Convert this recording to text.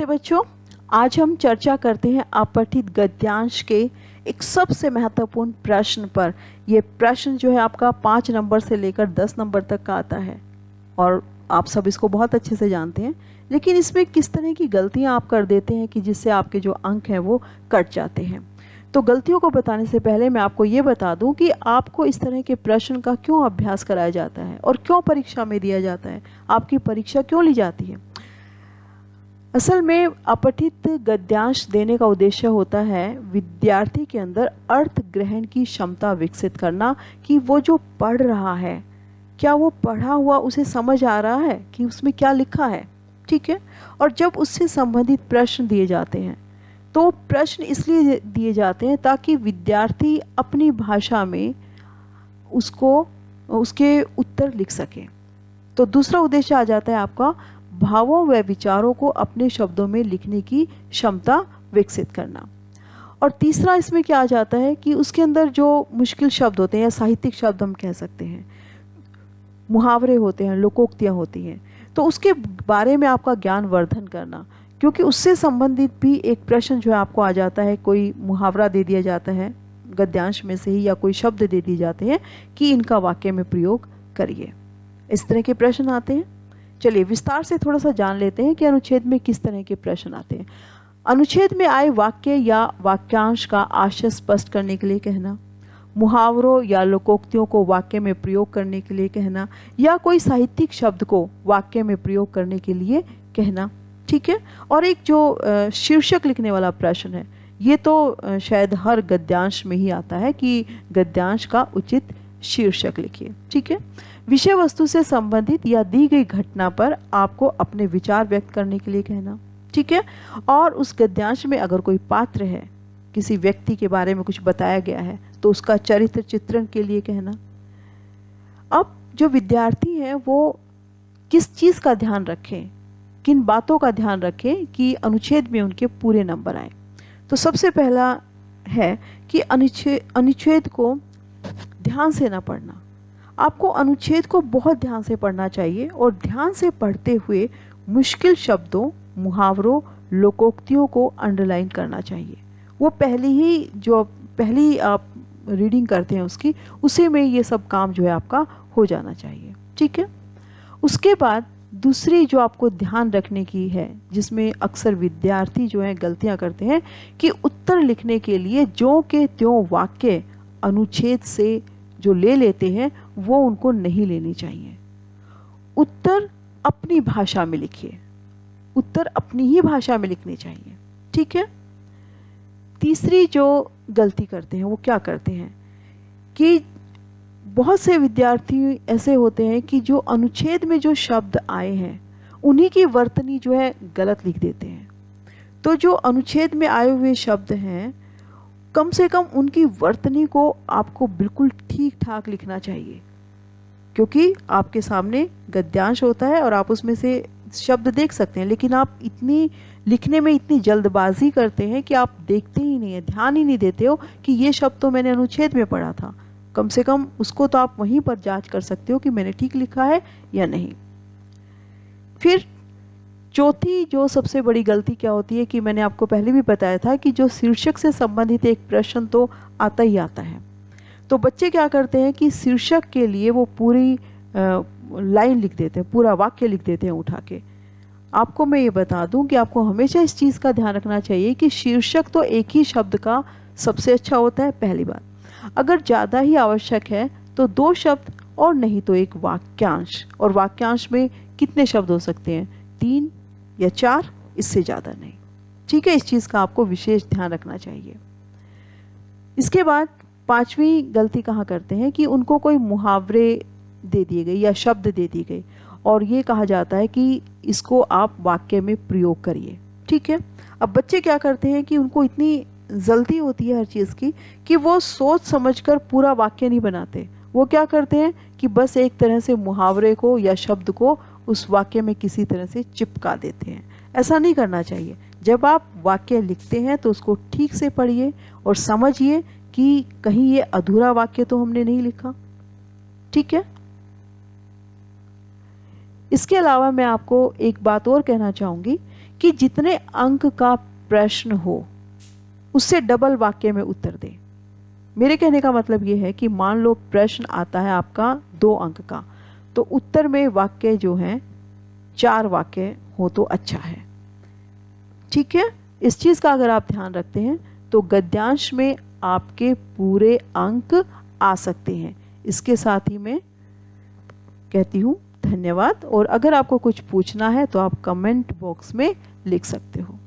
नमस्ते बच्चों। आज हम चर्चा करते हैं अपठित गद्यांश के एक सबसे महत्वपूर्ण प्रश्न पर। यह प्रश्न जो है आपका 5 नंबर से लेकर 10 नंबर तक का आता है और आप सब इसको बहुत अच्छे से जानते हैं। लेकिन इसमें किस तरह की गलतियां आप कर देते हैं कि जिससे आपके जो अंक हैं वो कट जाते हैं। तो गलतियों को बताने से पहले मैं आपको ये बता दूं कि आपको इस तरह के प्रश्न का क्यों अभ्यास कराया जाता है और क्यों परीक्षा में दिया जाता है, आपकी परीक्षा क्यों ली जाती है। असल में अपठित गद्यांश देने का उद्देश्य होता है विद्यार्थी के अंदर अर्थ ग्रहण की क्षमता विकसित करना, कि वो जो पढ़ रहा है क्या वो पढ़ा हुआ उसे समझ आ रहा है कि उसमें क्या लिखा है। ठीक है। और जब उससे संबंधित प्रश्न दिए जाते हैं तो प्रश्न इसलिए दिए जाते हैं ताकि विद्यार्थी अपनी भाषा में उसके उत्तर लिख सके। तो दूसरा उद्देश्य आ जाता है आपका भावों व विचारों को अपने शब्दों में लिखने की क्षमता विकसित करना। और तीसरा इसमें क्या आ जाता है कि उसके अंदर जो मुश्किल शब्द होते हैं या साहित्यिक शब्द हम कह सकते हैं, मुहावरे होते हैं, लोकोक्तियाँ होती हैं, तो उसके बारे में आपका ज्ञान वर्धन करना, क्योंकि उससे संबंधित भी एक प्रश्न जो है आपको आ जाता है। कोई मुहावरा दे दिया जाता है गद्यांश में से ही या कोई शब्द दे दिए जाते हैं कि इनका वाक्य में प्रयोग करिए। इस तरह के प्रश्न आते हैं। चलिए विस्तार से थोड़ा सा जान लेते हैं कि अनुच्छेद में किस तरह के प्रश्न आते हैं। अनुच्छेद में आए वाक्य या वाक्यांश का आशय स्पष्ट करने के लिए कहना, मुहावरों या लोकोक्तियों को वाक्य में प्रयोग करने के लिए कहना, या कोई साहित्यिक शब्द को वाक्य में प्रयोग करने के लिए कहना। ठीक है। और एक जो शीर्षक लिखने वाला प्रश्न है, ये तो शायद हर गद्यांश में ही आता है कि गद्यांश का उचित शीर्षक लिखिए। ठीक है। विषय वस्तु से संबंधित या दी गई घटना पर आपको अपने विचार व्यक्त करने के लिए कहना। ठीक है। और उस गद्यांश में अगर कोई पात्र है, किसी व्यक्ति के बारे में कुछ बताया गया है, तो उसका चरित्र चित्रण के लिए कहना। अब जो विद्यार्थी हैं वो किस चीज़ का ध्यान रखें, किन बातों का ध्यान रखें कि अनुच्छेद में उनके पूरे नंबर आए। तो सबसे पहला है कि अनुच्छेद को ध्यान से ना पढ़ना। आपको अनुच्छेद को बहुत ध्यान से पढ़ना चाहिए और ध्यान से पढ़ते हुए मुश्किल शब्दों, मुहावरों, लोकोक्तियों को अंडरलाइन करना चाहिए। वो पहली आप रीडिंग करते हैं उसकी, उसी में ये सब काम जो है आपका हो जाना चाहिए। ठीक है। उसके बाद दूसरी जो आपको ध्यान रखने की है, जिसमें अक्सर विद्यार्थी जो हैं गलतियां करते हैं, कि उत्तर लिखने के लिए ज्यों के त्यों वाक्य अनुच्छेद से जो ले लेते हैं वो उनको नहीं लेनी चाहिए। उत्तर अपनी भाषा में लिखिए, उत्तर अपनी ही भाषा में लिखनी चाहिए। ठीक है। तीसरी जो गलती करते हैं वो क्या करते हैं कि बहुत से विद्यार्थी ऐसे होते हैं कि जो अनुच्छेद में जो शब्द आए हैं उन्हीं की वर्तनी जो है गलत लिख देते हैं। तो जो अनुच्छेद में आए हुए शब्द हैं, कम से कम उनकी वर्तनी को आपको बिल्कुल ठीक ठाक लिखना चाहिए, क्योंकि आपके सामने गद्यांश होता है और आप उसमें से शब्द देख सकते हैं, लेकिन आप इतनी लिखने में इतनी जल्दबाजी करते हैं कि आप देखते ही नहीं है, ध्यान ही नहीं देते हो कि ये शब्द तो मैंने अनुच्छेद में पढ़ा था। कम से कम उसको तो आप वहीं पर जांच कर सकते हो कि मैंने ठीक लिखा है या नहीं। फिर चौथी जो सबसे बड़ी गलती क्या होती है कि मैंने आपको पहले भी बताया था कि जो शीर्षक से संबंधित एक प्रश्न तो आता ही आता है। तो बच्चे क्या करते हैं कि शीर्षक के लिए वो पूरी लाइन लिख देते हैं, पूरा वाक्य लिख देते हैं उठा के। आपको मैं ये बता दूं कि आपको हमेशा इस चीज़ का ध्यान रखना चाहिए कि शीर्षक तो एक ही शब्द का सबसे अच्छा होता है। पहली बात, अगर ज़्यादा ही आवश्यक है तो 2 शब्द और नहीं तो एक वाक्यांश, और वाक्यांश में कितने शब्द हो सकते हैं, 3 या 4, इससे ज़्यादा नहीं। ठीक है। इस चीज़ का आपको विशेष ध्यान रखना चाहिए। इसके बाद 5वीं गलती कहाँ करते हैं कि उनको कोई मुहावरे दे दिए गए या शब्द दे दिए गए और ये कहा जाता है कि इसको आप वाक्य में प्रयोग करिए। ठीक है। अब बच्चे क्या करते हैं कि उनको इतनी जल्दी होती है हर चीज़ की कि वो सोच समझकर पूरा वाक्य नहीं बनाते। वो क्या करते हैं कि बस एक तरह से मुहावरे को या शब्द को उस वाक्य में किसी तरह से चिपका देते हैं। ऐसा नहीं करना चाहिए। जब आप वाक्य लिखते हैं तो उसको ठीक से पढ़िए और समझिए कि कहीं ये अधूरा वाक्य तो हमने नहीं लिखा। ठीक है। इसके अलावा मैं आपको एक बात और कहना चाहूँगी कि जितने अंक का प्रश्न हो उससे डबल वाक्य में उत्तर दें। मेरे कहने का मतलब ये है कि मान लो प्रश्न आता है आपका 2 अंक का, तो उत्तर में वाक्य जो हैं 4 वाक्य हो तो अच्छा है। ठीक है, इस चीज़ का अगर आप ध्यान रखते हैं तो गद्यांश में आपके पूरे अंक आ सकते हैं। इसके साथ ही मैं कहती हूँ धन्यवाद, और अगर आपको कुछ पूछना है तो आप कमेंट बॉक्स में लिख सकते हो।